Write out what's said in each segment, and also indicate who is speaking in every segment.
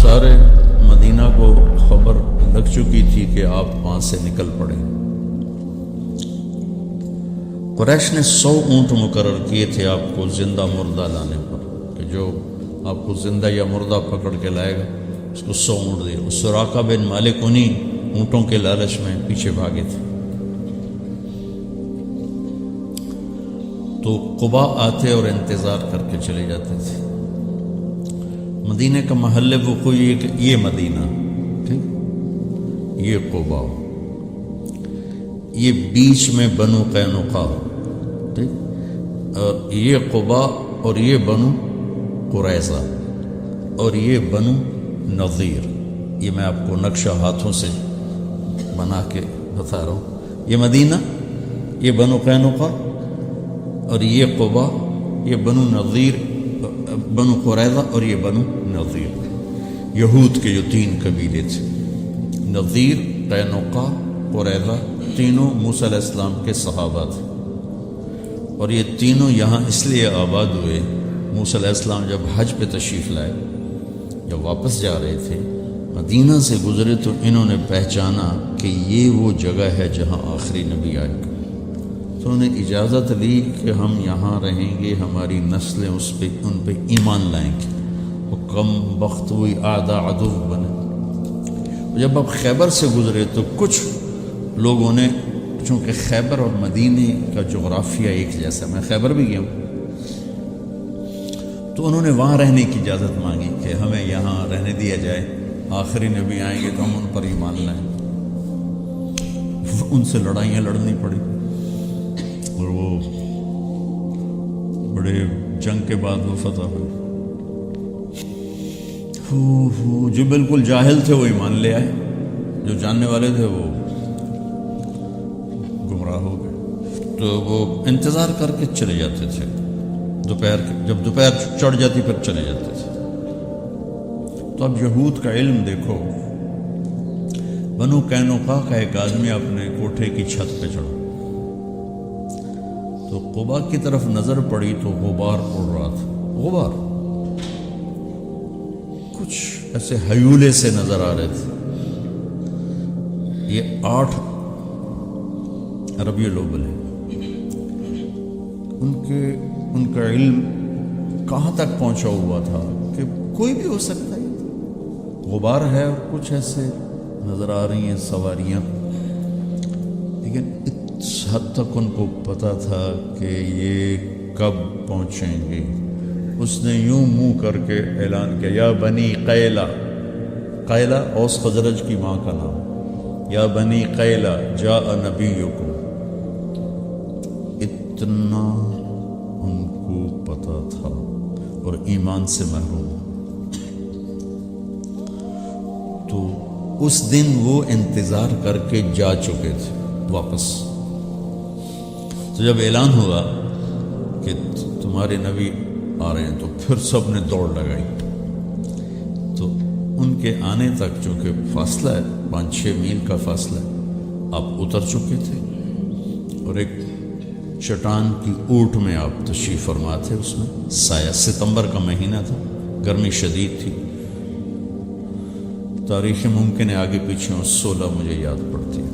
Speaker 1: سارے مدینہ کو خبر لگ چکی تھی کہ آپ وہاں سے نکل پڑے۔ قریش نے 100 اونٹ مقرر کیے تھے آپ کو زندہ مردہ لانے پر، کہ جو آپ کو زندہ یا مردہ پکڑ کے لائے گا اس کو 100 اونٹ دے۔ سراقہ بن مالک انہیں اونٹوں کے لالچ میں پیچھے بھاگے تھے۔ تو قباء آتے اور انتظار کر کے چلے جاتے تھے۔ مدینہ کا محل وقوع یہ مدینہ، ٹھیک، یہ قباء، یہ بیچ میں بنو قینقاع، ٹھیک، اور یہ قباء اور یہ بنو قریظہ اور یہ بنو نذیر۔ یہ میں آپ کو نقشہ ہاتھوں سے بنا کے بتا رہا ہوں۔ یہ مدینہ، یہ بنو قینقاع اور یہ قباء، یہ بنو نذیر، بنو قریظہ اور یہ بنو نذیر، یہود کے جو 3 قبیلے تھے، نذیر، قینقاع، قریظہ، تینوں موسیٰ علیہ السلام کے صحابہ تھے، اور یہ تینوں یہاں اس لیے آباد ہوئے۔ موسیٰ علیہ السلام جب حج پہ تشریف لائے، جب واپس جا رہے تھے، مدینہ سے گزرے تو انہوں نے پہچانا کہ یہ وہ جگہ ہے جہاں آخری نبی آئے گا، تو انہوں نے اجازت لی کہ ہم یہاں رہیں گے، ہماری نسلیں ان پہ ایمان لائیں گے۔ وہ کم بخت ہوئی اعداء عدو بنے۔ جب اب خیبر سے گزرے تو کچھ لوگوں نے، چونکہ خیبر اور مدینے کا جغرافیہ ایک جیسا، میں خیبر بھی گیا ہوں، تو انہوں نے وہاں رہنے کی اجازت مانگی کہ ہمیں یہاں رہنے دیا جائے، آخری نبی آئیں گے تو ہم ان پر ایمان لائیں۔ ان سے لڑائیاں لڑنی پڑی، اور وہ بڑے جنگ کے بعد وہ فتح ہوئی۔ جو بالکل جاہل تھے وہ ایمان لے آئے، جو جاننے والے تھے وہ گمراہ ہو گئے۔ تو وہ انتظار کر کے چلے جاتے تھے، جب دوپہر چڑھ جاتی پھر چلے جاتے تھے۔ تو اب یہود کا علم دیکھو، بنو قینقاع کا ایک آدمی اپنے کوٹھے کی چھت پہ چڑھا، تو قباء کی طرف نظر پڑی تو غبار اڑ رہا تھا، غبار کچھ ایسے ہیولے سے نظر آ رہے تھے۔ یہ 8 ربیع الاول ہے۔ ان کا علم کہاں تک پہنچا ہوا تھا کہ کوئی بھی ہو سکتا ہے، غبار ہے اور کچھ ایسے نظر آ رہی ہیں سواریاں، لیکن اس حد تک ان کو پتا تھا کہ یہ کب پہنچیں گے۔ اس نے یوں منہ کر کے اعلان کیا، یا بنی قیلہ، قیلہ اوس خزرج کی ماں کا نام، یا بنی قیلہ جاء نبیکم۔ اتنا ان کو پتا تھا، اور ایمان سے محروم۔ تو اس دن وہ انتظار کر کے جا چکے تھے واپس۔ تو جب اعلان ہوا کہ تمہارے نبی آ رہے ہیں تو پھر سب نے دوڑ لگائی۔ تو ان کے آنے تک چونکہ فاصلہ ہے، 5-6 میل کا فاصلہ ہے، آپ اتر چکے تھے، اور ایک چٹان کی اوٹ میں آپ تشریف فرما تھے۔ اس میں سایہ، ستمبر کا مہینہ تھا، گرمی شدید تھی، تاریخ ممکن ہے آگے پیچھے 16 مجھے یاد پڑتی ہے۔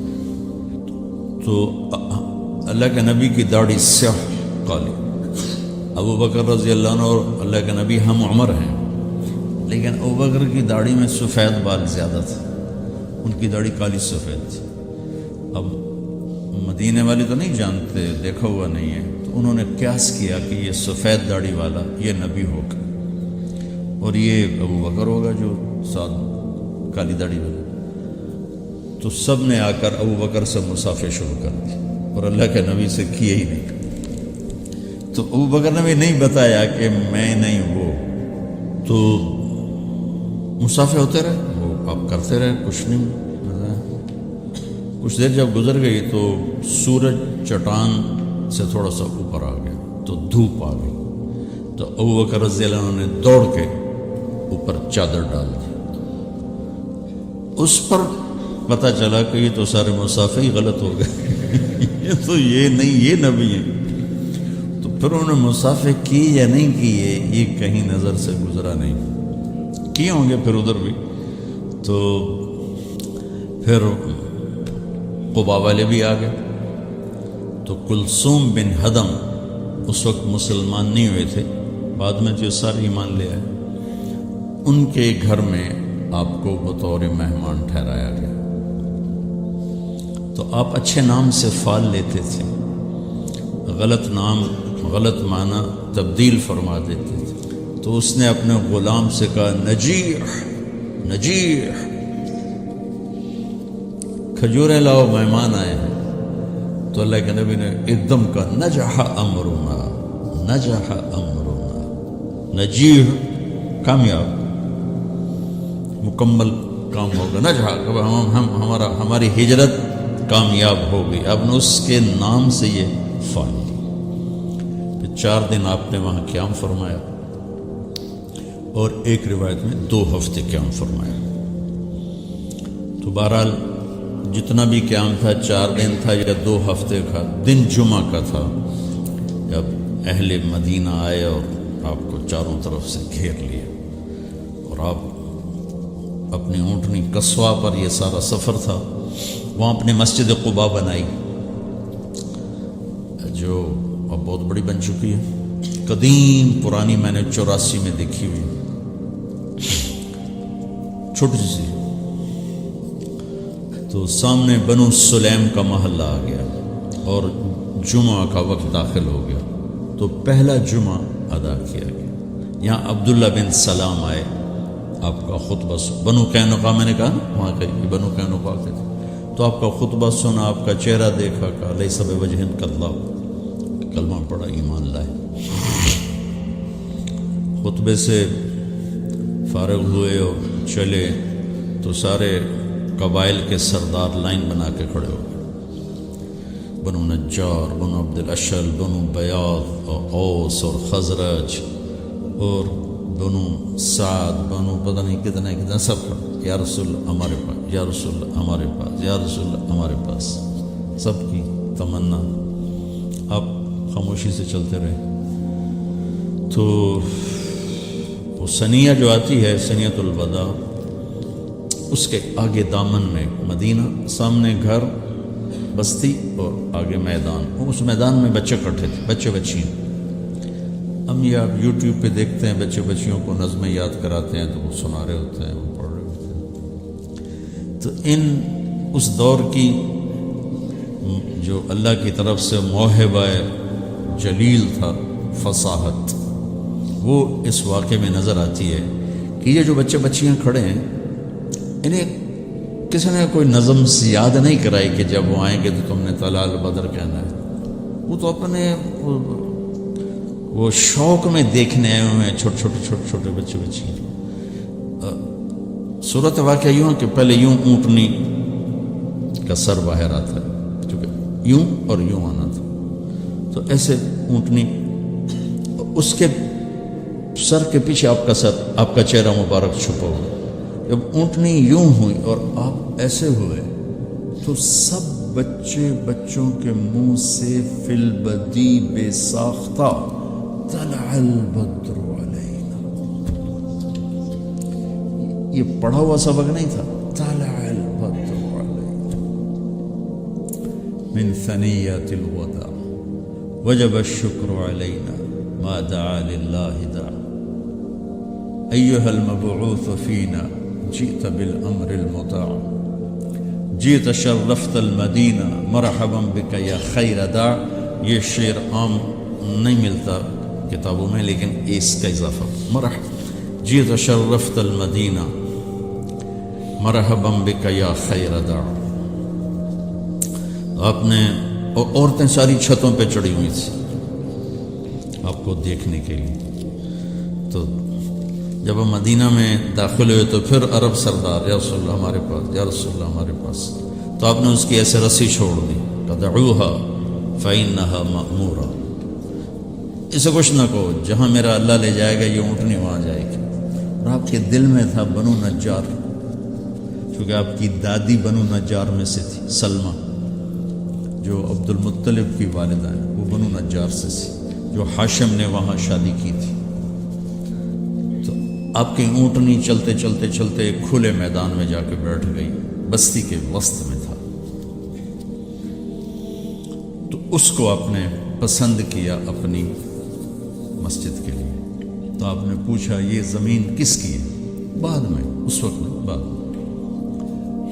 Speaker 1: تو اللہ کے نبی کی داڑھی سیاہ کالی، ابو بکر رضی اللہ عنہ اور اللہ کے نبی ہم عمر ہیں، لیکن ابو بکر کی داڑھی میں سفید بال زیادہ تھے، ان کی داڑھی کالی سفید تھی۔ اب مدینے والے تو نہیں جانتے، دیکھا ہوا نہیں ہے، تو انہوں نے قیاس کیا کہ یہ سفید داڑھی والا یہ نبی ہوگا، اور یہ ابو بکر ہوگا جو ساتھ کالی داڑھی والا۔ تو سب نے آ کر ابو بکر سے مصافحہ شروع کر دی، اور اللہ کے نبی سے کیے ہی نہیں۔ تو ابو بکر نے بھی نہیں بتایا کہ میں نہیں وہ، تو مصافحہ ہوتے رہے، وہ آپ کرتے رہے، کچھ نہیں۔ کچھ دیر جب گزر گئی تو سورج چٹان سے تھوڑا سا اوپر آ گیا، تو دھوپ آ گئی، تو ابو بکر رضی اللہ عنہ نے دوڑ کے اوپر چادر ڈال دی۔ اس پر پتہ چلا کہ یہ تو سارے مصافحے ہی غلط ہو گئے، یہ تو یہ نہیں، یہ نبی ہیں۔ تو پھر انہوں نے مصافحہ کی یا نہیں کی، یہ کہیں نظر سے گزرا نہیں۔ کیے ہوں گے پھر ادھر بھی. تو پھر قبا والے بھی آ گئے. تو کلثوم بن ہدم اس وقت مسلمان نہیں ہوئے تھے، بعد میں جو سارے ایمان لے آئے. ان کے گھر میں آپ کو بطور مہمان ٹھہرایا گیا. تو آپ اچھے نام سے فال لیتے تھے، غلط نام غلط معنی تبدیل فرما دیتے تھے. تو اس نے اپنے غلام سے کہا نجیح نجیح، کھجوریں لاؤ مہمان آئے ہیں. تو اللہ کے نبی نے ایک دم کہا نجح امرنا نجح امرنا. نجیح کامیاب، مکمل کام ہوگا. نجح ہماری ہجرت کامیاب ہو گئی. آپ نے اس کے نام سے یہ فال لی. پھر 4 دن آپ نے وہاں قیام فرمایا، اور ایک روایت میں 2 ہفتے قیام فرمایا. تو بہرحال جتنا بھی قیام تھا 4 دن تھا یا 2 ہفتے کا. دن جمعہ کا تھا جب اہل مدینہ آئے اور آپ کو چاروں طرف سے گھیر لیے، اور آپ اپنی اونٹنی قصوہ پر، یہ سارا سفر تھا، وہاں اپنے مسجد قباء بنائی جو اب بہت بڑی بن چکی ہے، قدیم پرانی، میں نے 84 میں دیکھی ہوئی، چھوٹی سی. تو سامنے بنو سلیم کا محلہ آ گیا اور جمعہ کا وقت داخل ہو گیا. تو پہلا جمعہ ادا کیا گیا. یہاں عبداللہ بن سلام آئے، آپ کا خطبہ بنو قینقاع، میں نے کہا وہاں کے بنو قینقاع کے تھے. تو آپ کا خطبہ سنا، آپ کا چہرہ دیکھا، کہا لیس بوجہ کذاب، کلمہ پڑھا، ایمان لائے. خطبے سے فارغ ہوئے اور چلے تو سارے قبائل کے سردار لائن بنا کے کھڑے ہو گئے. بنو نجار، بنو عبد الاشل، بنو بیاض اور اوس اور خزرج اور بنو سعد، بنو پتہ نہیں کتنے سب کا، یا رسول اللہ ہمارے پاس، یا رسول اللہ ہمارے پاس، یا رسول اللہ ہمارے پاس. سب کی تمنا. آپ خاموشی سے چلتے رہے. تو وہ سنیہ جو آتی ہے، سنیۃ الوداع، اس کے آگے دامن میں مدینہ، سامنے گھر بستی اور آگے میدان. اس میدان میں بچے کٹھے تھے، بچے بچیاں. ہم یہ آپ یوٹیوب پہ دیکھتے ہیں، بچے بچیوں کو نظمیں یاد کراتے ہیں تو وہ سنا رہے ہوتے ہیں، وہ پڑھ رہے ہوتے ہیں. تو اس دور کی جو اللہ کی طرف سے موہبہ جلیل تھا، فصاحت، وہ اس واقعے میں نظر آتی ہے کہ یہ جو بچے بچیاں کھڑے ہیں، انہیں کسی نے کوئی نظم یاد نہیں کرائی کہ جب وہ آئیں گے تو تم نے طلع البدر کہنا ہے. وہ تو اپنے وہ شوق میں دیکھنے آئے ہوئے ہیں، چھوٹے بچے بچیاں. صورت واقعہ یوں کہ پہلے یوں اونٹنی کا سر باہر آتا ہے، کیونکہ یوں اور یوں آنا تھا. تو ایسے اونٹنی، اس کے سر کے پیچھے آپ کا سر، آپ کا چہرہ مبارک چھپا ہوا. جب اونٹنی یوں ہوئی اور آپ ایسے ہوئے تو سب بچوں کے منہ سے فی البدی بے ساختہ طلع البدر علینا. یہ پڑھا ہوا سبق نہیں تھا. طلع البدر علینا من ثنیات الوداع وجب الشکر علینا ما دعا للہ دعا. ایہا المبعوث فینا جئت بالامر المطاع جئت شرفت المدینہ مرحبا بک یا خیر داع. یہ شعر عام نہیں ملتا کتابوں میں، لیکن اس کا اضافہ جئت شرفت المدینہ مرحبا بک یا خیر داع. آپ نے، اور عورتیں ساری چھتوں پہ چڑھی ہوئی تھیں آپ کو دیکھنے کے لیے. تو جب ہم مدینہ میں داخل ہوئے تو پھر عرب سردار، یا رسول اللہ ہمارے پاس، یا رسول اللہ ہمارے پاس. تو آپ نے اس کی ایسے رسی چھوڑ دی، دعوها فإنها مأمورہ. اسے کچھ نہ کہو، جہاں میرا اللہ لے جائے گا یہ اونٹنی وہاں جائے گی. اور آپ کے دل میں تھا بنو نجار، چونکہ آپ کی دادی بنو نجار میں سے تھی، سلمہ جو عبد المطلب کی والدہ ہے، وہ بنو نجار سے تھی، جو ہاشم نے وہاں شادی کی تھی. تو آپ کی اونٹنی چلتے چلتے چلتے ایک کھلے میدان میں جا کے بیٹھ گئی، بستی کے وسط میں تھا، تو اس کو آپ نے پسند کیا اپنی مسجد کے لیے۔ تو آپ نے پوچھا یہ زمین کس کی ہے؟ بعد میں، اس وقت میں بعد میں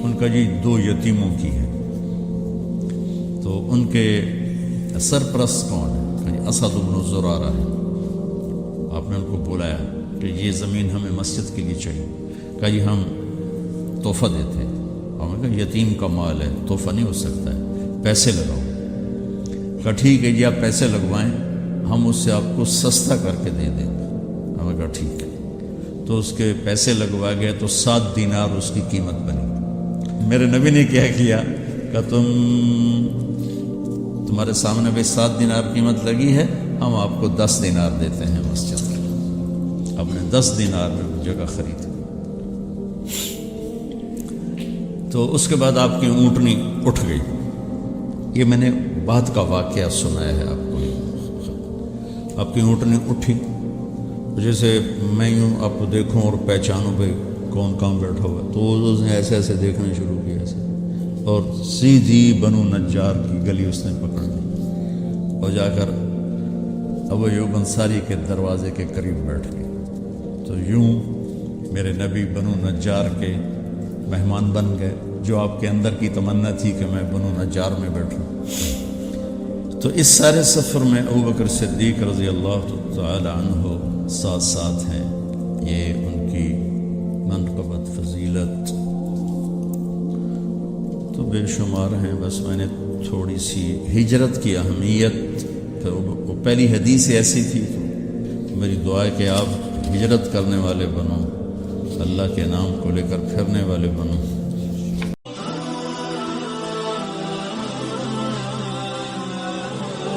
Speaker 1: ان کا جی 2 یتیموں کی ہے۔ تو ان کے سرپرست کون ہے؟ اسد بن زرارہ ہے۔ آپ نے ان کو بلایا کہ یہ زمین ہمیں مسجد کے لیے چاہیے۔ کہا جی ہم تحفہ دیتے ہیں۔ ہم نے کہا یتیم کا مال ہے، تحفہ نہیں ہو سکتا ہے، پیسے لگاؤ۔ کہا ٹھیک ہے جی آپ پیسے لگوائیں، ہم اس سے آپ کو سستا کر کے دے دیں گے۔ ہم نے کہا ٹھیک ہے۔ تو اس کے پیسے لگوائے گئے تو 7 دینار اس کی قیمت بنی۔ میرے نبی نے کیا کیا کہ تمہارے سامنے بھی 7 دینار قیمت لگی ہے، ہم آپ کو 10 دینار دیتے ہیں مسجد میں۔ آپ نے 10 دینار میں جگہ خریدی۔ تو اس کے بعد آپ کی اونٹنی اٹھ گئی۔ یہ میں نے بعد کا واقعہ سنایا ہے آپ کو۔ آپ کی اونٹنی اٹھی، جیسے میں یوں آپ کو دیکھوں اور پہچانوں بھائی کون کہاں بیٹھا ہوا ہے، تو اس نے ایسے ایسے دیکھنا شروع کیا ایسے، اور سیدھی بنو نجار کی گلی اس نے پکڑ لی اور جا کر ابو ایوب انصاری کے دروازے کے قریب بیٹھ گئی۔ تو یوں میرے نبی بنو نجار کے مہمان بن گئے، جو آپ کے اندر کی تمنا تھی کہ میں بنو نجار میں بیٹھوں۔ تو اس سارے سفر میں ابوبکر صدیق رضی اللہ تعالی عنہ ساتھ ساتھ ہیں۔ یہ ان کی منقبت، فضیلت تو بے شمار ہیں۔ بس میں نے تھوڑی سی ہجرت کی اہمیت، وہ پہلی حدیث ایسی تھی، تو میری دعا ہے کہ آپ ہجرت کرنے والے بنو، اللہ کے نام کو لے کر پھرنے والے بنو۔